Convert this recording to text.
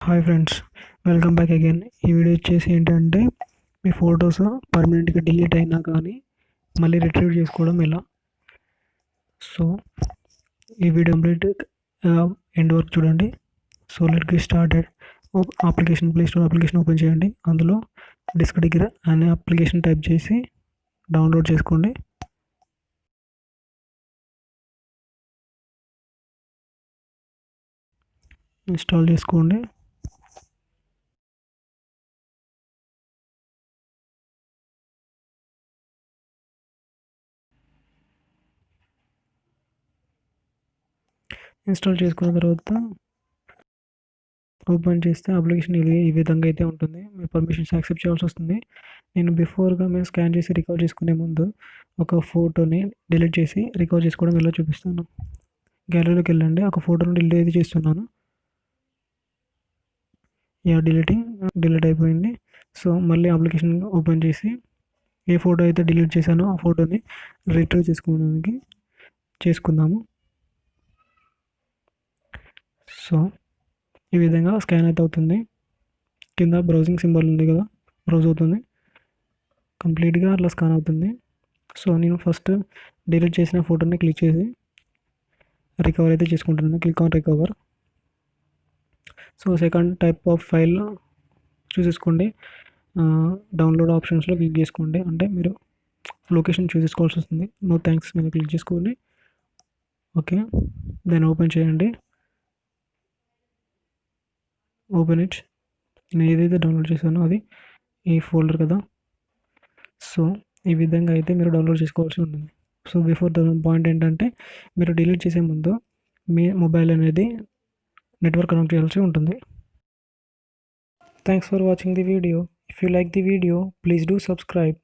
Hi friends, welcome back again. ఈ video వచ్చేసి ఏంటంటే మీ ఫొటోస్ పర్మనెంట్గా డిలీట్ అయినా కానీ మళ్ళీ రిట్రీవ్ చేసుకోవడం ఎలా. సో ఈ వీడియో కంప్లీట్ ఎండ్ వరకు చూడండి. So let get started. Application play store application open చేయండి. అందులో డిస్క్ దగ్గర అనే అప్లికేషన్ టైప్ చేసి డౌన్లోడ్ చేసుకోండి. ఇన్స్టాల్ చేసుకోండి. ఇన్స్టాల్ చేసుకున్న తర్వాత ఓపెన్ చేస్తే అప్లికేషన్ ఈ విధంగా అయితే ఉంటుంది. మీ పర్మిషన్స్ యాక్సెప్ట్ చేయాల్సి వస్తుంది. నేను బిఫోర్గా మేము స్కాన్ చేసి రికవర్ చేసుకునే ముందు ఒక ఫోటోని డిలీట్ చేసి రికవర్ చేసుకోవడం ఎలా చూపిస్తాను. గ్యాలరీలోకి వెళ్ళండి. ఒక ఫోటోని డిలీట్ అయితే చేస్తున్నాను. డిలీట్ అయిపోయింది. సో మళ్ళీ అప్లికేషన్ ఓపెన్ చేసి ఏ ఫోటో అయితే డిలీట్ చేశానో ఆ ఫోటోని రిట్రీవ్ చేసుకుందాము. సో ఈ విధంగా స్కాన్ అయితే అవుతుంది. కింద బ్రౌజింగ్ సింబల్ ఉంది కదా, బ్రౌజ్ అవుతుంది. కంప్లీట్గా అట్లా స్కాన్ అవుతుంది. సో నేను ఫస్ట్ డిలీట్ చేసిన ఫోటోని క్లిక్ చేసి రికవర్ అయితే చేసుకుంటున్నాను. Click on recover. So second type of file చూసేసుకోండి. డౌన్లోడ్ ఆప్షన్స్లో క్లిక్ చేసుకోండి. అంటే మీరు లొకేషన్ చూసుకోవాల్సి వస్తుంది. నో థ్యాంక్స్ మీద క్లిక్ చేసుకోండి. ఓకే, దెన్ ఓపెన్ చేయండి. Open it. నేను ఏదైతే డౌన్లోడ్ చేశానో అది ఈ ఫోల్డర్ కదా. సో ఈ విధంగా అయితే మీరు డౌన్లోడ్ చేసుకోవాల్సి ఉంటుంది. సో బిఫోర్ ద పాయింట్ ఏంటంటే మీరు డిలీట్ చేసే ముందు మీ మొబైల్ అనేది నెట్వర్క్ కనెక్ట్ చేయాల్సి ఉంటుంది. Thanks for watching the video. If you like the video, please do subscribe.